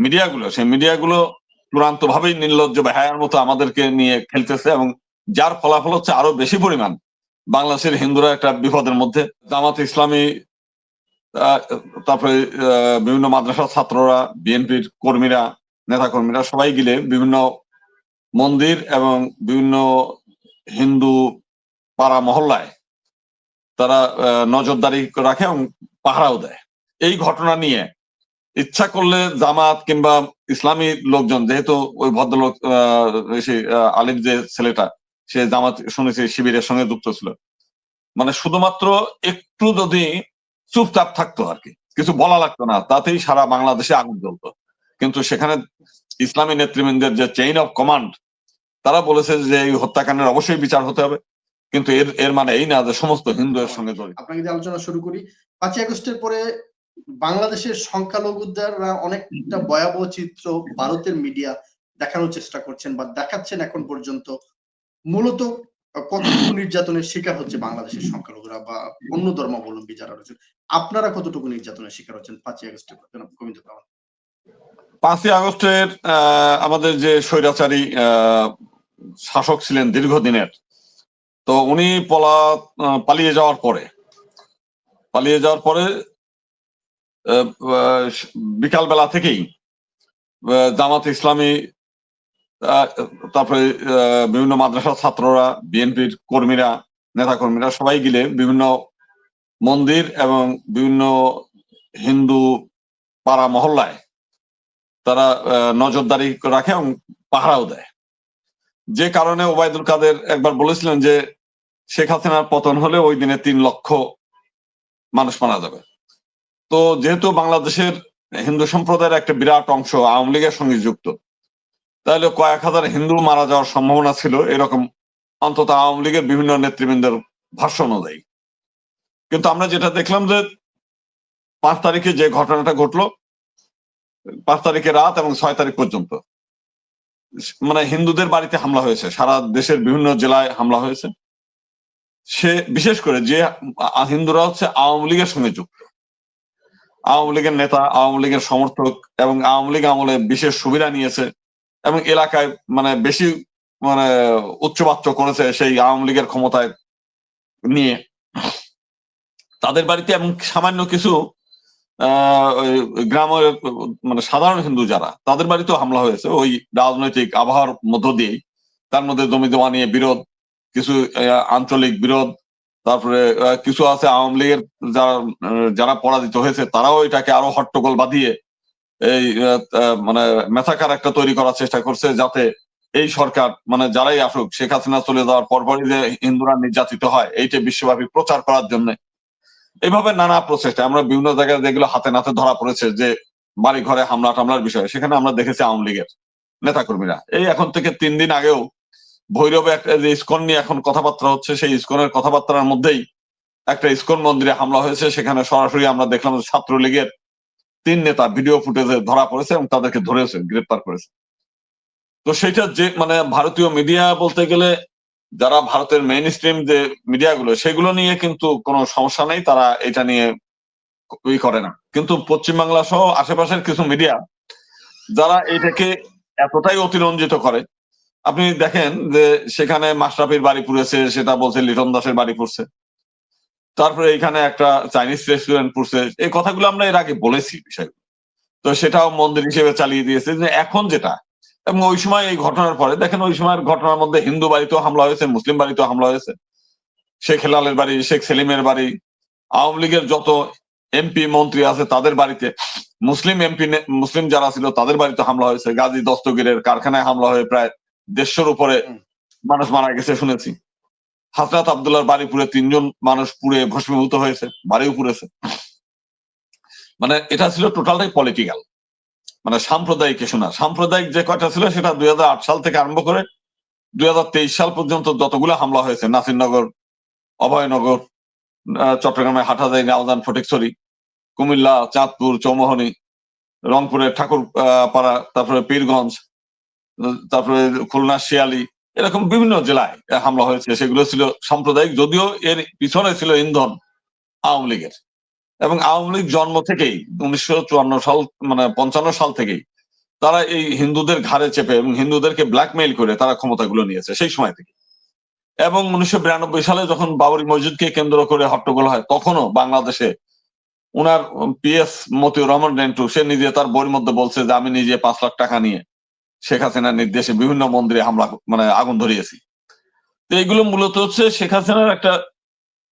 মিডিয়াগুলো, সেই মিডিয়াগুলো চূড়ান্ত ভাবেই নির্লজ্জ বেহায়ার মতো আমাদেরকে নিয়ে খেলতেছে, এবং যার ফলাফল হচ্ছে আরো বেশি পরিমাণ বাংলাদেশের হিন্দুরা একটা বিপদের মধ্যে। জামাত ইসলামী, আহ, তারপরে বিভিন্ন মাদ্রাসার ছাত্ররা, বিএনপির কর্মীরা, নেতা কর্মীরা সবাই গিলে বিভিন্ন মন্দির এবং বিভিন্ন হিন্দু পাড়া মহল্লায় তারা নজরদারি রাখে এবং পাহারাও দেয়। এই ঘটনা নিয়ে ইচ্ছা করলে জামাত কিংবা ইসলামী লোকজন, যেহেতু ওই ভদ্রলোক আলিফ যে ছেলেটা, সে জামাত শুনেছি শিবিরের সঙ্গে যুক্ত ছিল, মানে শুধুমাত্র একটু যদি চুপচাপ থাকতো আর কি, কিছু বলা লাগতো না, তাতেই সারা বাংলাদেশে আগুন জ্বলতো। কিন্তু সেখানে ইসলামী নেতৃবৃন্দের যে চেইন অফ কমান্ড, তারা বলেছে যে এই হত্যাকাণ্ডের অবশ্যই বিচার হতে হবে, কিন্তু এর মানে এই না যে সমস্ত হিন্দু এর সঙ্গে জড়িত। আপনাকে যে আলোচনা শুরু করি, 5ই আগস্টের পরে বাংলাদেশের সংখ্যালঘুদের অনেকটা ভয়াবহ চিত্র ভারতের মিডিয়া দেখানোর চেষ্টা করছেন বা দেখাচ্ছেন এখন পর্যন্ত। মূলত কতটুকু নির্যাতনের শিকার হচ্ছে বাংলাদেশের সংখ্যালঘুরা বা অন্য ধর্মাবলম্বী যারা রয়েছেন, আপনারা কতটুকু নির্যাতনের শিকার হচ্ছেন 5ই আগস্টের পর? গোবিন্দ কামাল। 5ই আগস্টের আমাদের যে স্বৈরাচারী শাসক ছিলেন দীর্ঘদিনের, তো উনি পালিয়ে যাওয়ার পরে বিকাল বেলা থেকেই জামাত ইসলামী, তারপরে বিভিন্ন মাদ্রাসার ছাত্ররা, বিএনপির কর্মীরা, নেতা কর্মীরা সবাই গিলে বিভিন্ন মন্দির এবং বিভিন্ন হিন্দু পাড়া মহল্লায় তারা নজরদারি রাখে এবং পাহারাও দেয়। যে কারণে ওবায়দুল কাদের একবার বলেছিলেন যে শেখ হাসিনার পতন হলে ওই দিনে 3 লক্ষ মানুষ মারা যাবে। তো যেহেতু বাংলাদেশের হিন্দু সম্প্রদায়ের একটা বিরাট অংশ আওয়ামী লীগের সঙ্গে যুক্ত, তাহলে কয়েক হাজার হিন্দু মারা যাওয়ার সম্ভাবনা ছিল, এরকম অন্তত আওয়ামী লীগের বিভিন্ন নেতৃবৃন্দের ভাষ্য অনুযায়ী। কিন্তু আমরা যেটা দেখলাম যে 5 তারিখে যে ঘটনাটা ঘটলো, 5 তারিখে রাত এবং 6 তারিখ পর্যন্ত মানে হিন্দুদের বাড়িতে হামলা হয়েছে, সারা দেশের বিভিন্ন জেলায় হামলা হয়েছে। সে বিশেষ করে যে হিন্দুরা হচ্ছে আওয়ামী লীগের সঙ্গে যুক্ত, আওয়ামী লীগের নেতা, আওয়ামী লীগের সমর্থক, এবং আওয়ামী লীগ আমলে বিশেষ সুবিধা নিয়েছে এবং এলাকায় মানে বেশি মানে উচ্চবাচ্য করেছে সেই আওয়ামী লীগের ক্ষমতায় নিয়ে, তাদের বাড়িতে এবং সামান্য কিছু গ্রামের মানে সাধারণ হিন্দু যারা, তাদের বাড়িতেও হামলা হয়েছে ওই রাজনৈতিক আবহাওয়ার মধ্য দিয়েই। তার মধ্যে জমি জমা নিয়ে বিরোধ, কিছু আঞ্চলিক বিরোধ, তারপরে কিছু আছে আওয়ামী লীগের যারা পরাজিত হয়েছে, তারাও এটাকে আরো হট্টগোল বাঁধিয়ে এই মানে মেথাকার একটা তৈরি করার চেষ্টা করছে, যাতে এই সরকার মানে যারাই আসুক, শেখ হাসিনা চলে যাওয়ার পরপরই যে হিন্দুরা নির্যাতিত হয় এইটা বিশ্বব্যাপী প্রচার করার জন্য এইভাবে নানা প্রচেষ্টা। আমরা বিভিন্ন জায়গায় যেগুলো হাতে নাতে ধরা পড়েছে যে বাড়ি ঘরে হামলা টামলার বিষয়, সেখানে আমরা দেখেছি আওয়ামী লীগের নেতাকর্মীরা। এই এখন থেকে 3 দিন আগেও ভৈরবে একটা যে ইসকন নিয়ে এখন কথাবার্তা হচ্ছে, সেই ইসকনের কথাবার্তার মধ্যেই একটা ইসকন মন্দিরে হামলা হয়েছে, সেখানে সরাসরি আমরা দেখলাম ছাত্রলীগের 3 নেতা ভিডিও ফুটেজে ধরা পড়েছে এবং তাদেরকে ধরেছে, গ্রেপ্তার করেছে। তো সেটা যে মানে ভারতীয় মিডিয়া বলতে গেলে যারা ভারতের মেইন স্ট্রিম যে মিডিয়াগুলো, সেগুলো নিয়ে কিন্তু কোনো সমস্যা নেই, তারা এটা নিয়ে করে না। কিন্তু পশ্চিমবাংলা সহ আশেপাশের কিছু মিডিয়া যারা এটাকে এতটাই অতিরঞ্জিত করে, আপনি দেখেন যে সেখানে মাশরাফির বাড়ি পুড়েছে, সেটা বলছে লিটন দাসের বাড়ি পুড়ছে, তারপরে এখানে একটা চাইনিজ রেস্টুরেন্ট পুড়ছে। এই কথাগুলো আমরা এর আগে বলেছি বিষয়গুলো, তো সেটাও মন্দির হিসেবে চালিয়ে দিয়েছে। যে এখন যেটা, এবং ওই সময় এই ঘটনার পরে দেখেন ওই সময়ের ঘটনার মধ্যে হিন্দু বাড়িতেও হামলা হয়েছে, মুসলিম বাড়িতেও হামলা হয়েছে, শেখ হেলালের বাড়ি, শেখ সেলিমের বাড়ি, আওয়ামী লীগের যত এমপি মন্ত্রী আছে তাদের বাড়িতে, মুসলিম যারা ছিল তাদের বাড়িতে হামলা হয়েছে। গাজী দস্তগীরের কারখানায় হামলা হয়ে প্রায় 150 উপরে মানুষ মারা গেছে শুনেছি। হাসনাত আব্দুল্লাহর বাড়ি পুড়ে 3 জন মানুষ পুড়ে ভস্মীভূত হয়েছে, বাড়িও পুড়েছে। মানে এটা ছিল টোটালটাই পলিটিক্যাল, মানে সাম্প্রদায়িক ইস্যু না। সাম্প্রদায়িক যে কয়টা ছিল সেটা 2008 সাল থেকে আরম্ভ করে 2023 সাল পর্যন্ত যতগুলো হামলা হয়েছে, নাসিরনগর, অভয়নগর, চট্টগ্রামে হাটহাজারী, নাওজান, ফটিকছড়ি, কুমিল্লা, চাঁদপুর, চৌমোহনী, রংপুরের ঠাকুর পাড়া, তারপরে পীরগঞ্জ, তারপরে খুলনা শিয়ালী, এরকম বিভিন্ন জেলায় হামলা হয়েছে। সেগুলো ছিল সাম্প্রদায়িক, যদিও এর পিছনে ছিল ইন্ধন আওয়ামী লীগের। এবং আওয়ামী লীগ জন্ম থেকেই 1954 সাল মানে 55 সাল থেকেই তারা এই হিন্দুদের ঘাড়ে চেপে এবং হিন্দুদেরকে ব্ল্যাকমেইল করে তারা ক্ষমতাগুলো নিয়েছে সেই সময় থেকে। এবং 1992 সালে যখন বাবরি মসজিদকে কেন্দ্র করে হট্টগোল হয়, তখনও বাংলাদেশে উনার পিএস মতিউর রহমান রেন্টু সে নিজে তার বইয়ের মধ্যে বলছে যে আমি নিজে 5 লাখ টাকা নিয়ে শেখ হাসিনার নির্দেশে বিভিন্ন মন্দিরে হামলা মানে আগুন ধরিয়েছি। তো এইগুলো মূলত হচ্ছে শেখ হাসিনার একটা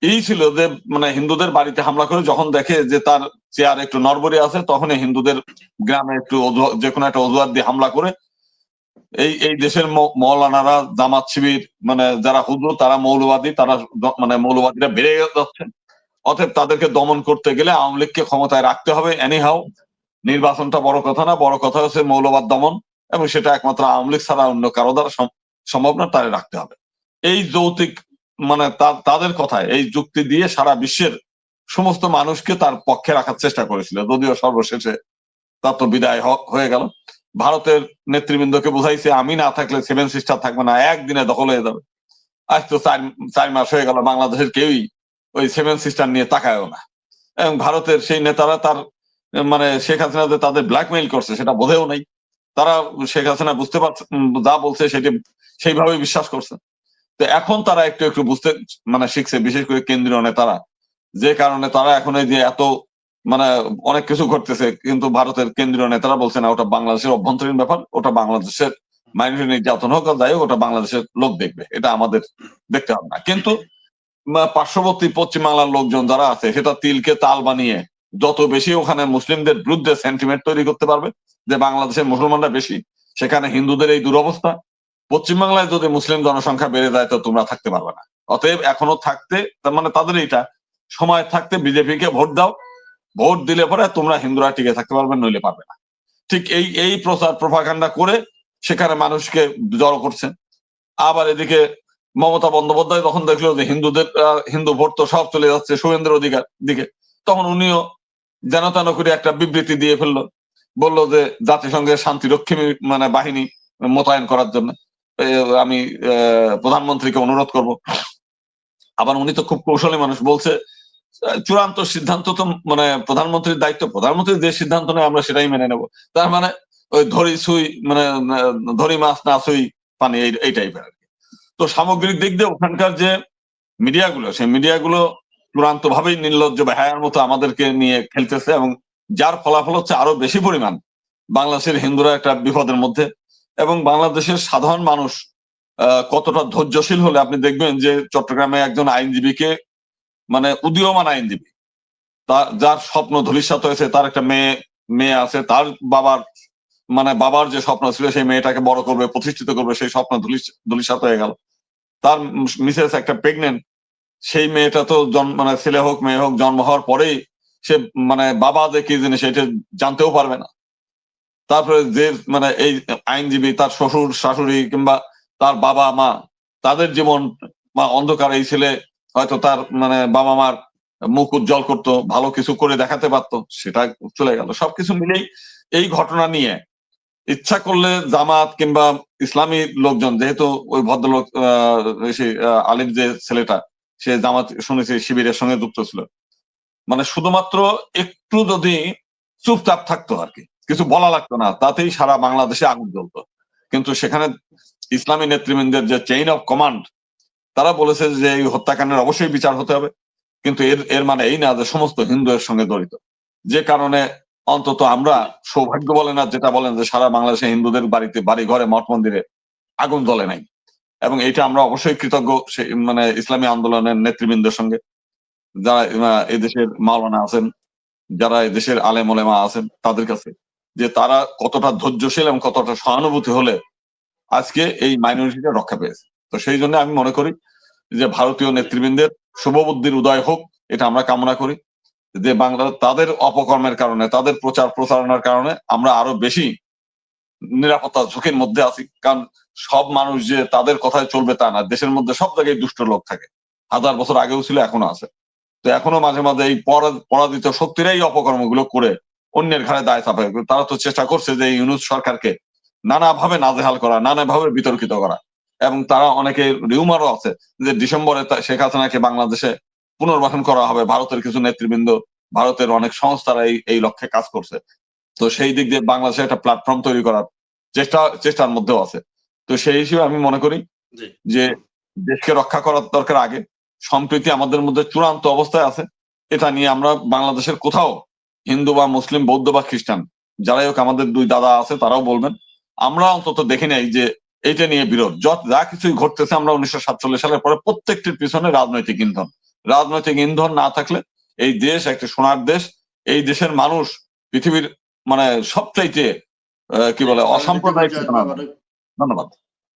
এই ছিল যে মানে হিন্দুদের বাড়িতে হামলা করে যখন দেখে যে তার চেয়ার একটু নড়বড়ে আছে, তখনই হিন্দুদের গ্রামে একটু যে কোনো একটা অজুহাত দিয়ে হামলা করে এই দেশের মৌলানারা, জামাত শিবির মানে যারা হুজুর তারা মৌলবাদী, তারা মানে মৌলবাদীরা বেড়ে যাচ্ছে। অতএব তাদেরকে দমন করতে গেলে আওয়ামী লীগকে ক্ষমতায় রাখতে হবে এনিহাউ। নির্বাচনটা বড় কথা না, বড় কথা হচ্ছে মৌলবাদ দমন, এবং সেটা একমাত্র আওয়ামী লীগ ছাড়া অন্য কারো দ্বারা সম্ভব না, তারে রাখতে হবে। এই যৌতিক মানে তাদের কথায় এই যুক্তি দিয়ে সারা বিশ্বের সমস্ত মানুষকে তার পক্ষে রাখার চেষ্টা করেছিল, যদিও সর্বশেষে তার তো বিদায় হয়ে গেল। ভারতের নেতৃবৃন্দকে বুঝাইছে আমি না থাকলে সেভেন সিস্টার থাকবে না, একদিনে দখল হয়ে যাবে। আজ তো 4 মাস হয়ে গেল, বাংলাদেশের কেউই ওই সেভেন সিস্টার নিয়ে তাকায়ও না। এবং ভারতের সেই নেতারা তার মানে শেখ হাসিনা যে তাদের ব্ল্যাকমেইল করছে সেটা বোধেও নাই। তারা শেখ হাসিনা বুঝতে পারছে, যা বলছে সেটি সেইভাবে বিশ্বাস করছে। তো এখন তারা একটু একটু বুঝতে মানে শিখছে, বিশেষ করে কেন্দ্রীয় নেতারা, যে কারণে তারা এখন এই যে এত মানে অনেক কিছু ঘটতেছে, কিন্তু ভারতের কেন্দ্রীয় নেতারা বলছে না ওটা বাংলাদেশের অভ্যন্তরীণ ব্যাপার, ওটা বাংলাদেশের মাইনরিটি নির্যাতন হোক আর যাই হোক, ওটা বাংলাদেশের লোক দেখবে, এটা আমাদের দেখতে হবে না। কিন্তু পার্শ্ববর্তী পশ্চিমবাংলার লোকজন যারা আছে সেটা তিলকে তাল বানিয়ে যত বেশি ওখানে মুসলিমদের বিরুদ্ধে সেন্টিমেন্ট তৈরি করতে পারবে যে বাংলাদেশের মুসলমানরা বেশি, সেখানে হিন্দুদের এই দুরবস্থা, পশ্চিমবাংলায় যদি মুসলিম জনসংখ্যা বেড়ে যায় তো তোমরা থাকতে পারবে না। অতএব এখনো থাকতে, তার মানে তাদের এইটা সময় থাকতে বিজেপিকে ভোট দাও, ভোট দিলে পরে তোমরা হিন্দুরা টিকে থাকতে পারবে, নইলে পারবে না। ঠিক এই প্রচার প্রভাকাণ্ডা করে সেখানে মানুষকে জড়ো করছেন। আবার এদিকে মমতা বন্দ্যোপাধ্যায় যখন দেখলো যে হিন্দুদের হিন্দু ভোট তো সব চলে যাচ্ছে শুভেন্দুর অধিকার দিকে, তখন উনিও যেন তেন করে একটা বিবৃতি দিয়ে ফেললো, বললো যে জাতিসংঘের শান্তিরক্ষী মানে বাহিনী মোতায়েন করার জন্য আমি প্রধানমন্ত্রীকে অনুরোধ করব। আবার উনি তো খুব কৌশলী মানুষ, বলছে চূড়ান্ত সিদ্ধান্ত তো মানে প্রধানমন্ত্রীর দায়িত্ব, প্রধানমন্ত্রী যে সিদ্ধান্ত নেয় আমরা সেটাই মেনে নেব। তার মানে ওই ধরি সুই মানে ধরি মাছ না সুই পানি, এই টাইপের আর কি। তো সামগ্রিক দিক দিয়ে ওখানকার যে মিডিয়াগুলো, সেই মিডিয়াগুলো চূড়ান্ত ভাবেই নির্লজ্জ বেহায়ার মতো আমাদেরকে নিয়ে খেলতেছে, এবং যার ফলাফল হচ্ছে আরো বেশি পরিমাণ বাংলাদেশের হিন্দুরা একটা বিপদের মধ্যে। এবং বাংলাদেশের সাধারণ মানুষ কতটা ধৈর্যশীল হলে আপনি দেখবেন যে চট্টগ্রামে একজন আইনজীবীকে মানে উদীয়মান আইনজীবী, যার স্বপ্ন ধূলিসাৎ হয়েছে, তার একটা মেয়ে আছে, তার বাবার যে স্বপ্ন ছিল সেই মেয়েটাকে বড় করবে, প্রতিষ্ঠিত করবে, সেই স্বপ্ন ধূলিসাৎ হয়ে গেল। তার মিসেস একটা প্রেগনেন্ট, সেই মেয়েটা তো মানে ছেলে হোক মেয়ে হোক জন্ম হওয়ার পরেই সে মানে বাবা যে কি জিনিস এটা জানতেও পারবে না। তারপরে যে মানে এই আইনজীবী, তার শ্বশুর শাশুড়ি কিংবা তার বাবা মা, তাদের জীবন অন্ধকার, এই ছেলে হয়তো তার মানে বাবা মার মুখ উজ্জ্বল করতো, ভালো কিছু করে দেখাতে পারতো, সেটা চলে গেল। সবকিছু মিলেই এই ঘটনা নিয়ে ইচ্ছা করলে জামাত কিংবা ইসলামী লোকজন, যেহেতু ওই ভদ্রলোক আলিম যে ছেলেটা, সে জামাত শুনেছি শিবিরের সঙ্গে যুক্ত ছিল, মানে শুধুমাত্র একটু যদি চুপচাপ থাকতো আর কি, কিছু বলা লাগতো না, তাতেই সারা বাংলাদেশে আগুন জ্বলতো। কিন্তু সেখানে ইসলামী নেতৃবৃন্দের যে চেইন অফ কমান্ড, তারা বলেছে যে এই হত্যাকাণ্ডের অবশ্যই বিচার হতে হবে, কিন্তু এর মানে এই না যে সমস্ত হিন্দু এর সঙ্গে জড়িত। যে কারণে অন্তত আমরা সৌভাগ্য বলেন আর যেটা বলেন যে সারা বাংলাদেশে হিন্দুদের বাড়িতে, বাড়ি ঘরে, মঠ মন্দিরে আগুন জ্বলে নাই। এবং এটা আমরা অবশ্যই কৃতজ্ঞ মানে ইসলামী আন্দোলনের নেতৃবৃন্দের সঙ্গে, যারা এদেশের মাওলানা আছেন, যারা এদেশের আলেম ওলেমা আছেন, তাদের কাছে, যে তারা কতটা ধৈর্যশীল এবং কতটা সহানুভূতি হলে আজকে এই মাইনরিটিটা রক্ষা পেয়েছে। তো সেই জন্য আমি মনে করি যে ভারতীয় নেতৃবৃন্দের শুভবুদ্ধির উদয় হোক, এটা আমরা কামনা করি। যে বাংলা তাদের অপকর্মের কারণে, তাদের প্রচার প্রচারণার কারণে আমরা আরো বেশি নিরাপত্তা ঝুঁকির মধ্যে আছি। কারণ সব মানুষ যে তাদের কথায় চলবে তা না, দেশের মধ্যে সব জায়গায় দুষ্ট লোক থাকে, 1000 বছর আগেও ছিল, এখনো আছে। তো এখনো মাঝে মাঝে এই পরাজিত শক্তিরাই অপকর্মগুলো করে অন্যের ঘাড়ে দায় চাপায়। তারা তো চেষ্টা করছে যে ইউনূস সরকারকে নানাভাবে নাজেহাল করা, নানাভাবে বিতর্কিত করা। এবং তারা অনেকে রিউমারও আছে যে ডিসেম্বরে শেখ হাসিনাকে বাংলাদেশে পুনর্বাসন করা হবে। ভারতের কিছু নেতৃবৃন্দ, ভারতের অনেক সংস্থারা এই লক্ষ্যে কাজ করছে। তো সেই দিক দিয়ে বাংলাদেশে একটা প্ল্যাটফর্ম তৈরি করার চেষ্টার মধ্যেও আছে। তো সেই হিসেবে আমি মনে করি জি যে দেশকে রক্ষা করার দরকার আগে, সম্প্রীতি আমাদের মধ্যে চূড়ান্ত অবস্থায় আছে, এটা নিয়ে আমরা বাংলাদেশের কোথাও হিন্দু বা মুসলিম, বৌদ্ধ বা খ্রিস্টান যারাই হোক, আমাদের দুই দাদা আছে তারাও বলবেন, আমরা অন্তত দেখি নাই যে এইটা নিয়ে বিরোধ। যা কিছুই ঘটতেছে আমরা 1947 সালের পরে প্রত্যেকটির পিছনে রাজনৈতিক ইন্ধন না থাকলে এই দেশ একটা সোনার দেশ। এই দেশের মানুষ পৃথিবীর মানে সবচাইতে কি বলে রাজনীতির অসাম্প্রদায়িক বিজয় চেতনা। আবারও ধন্যবাদ।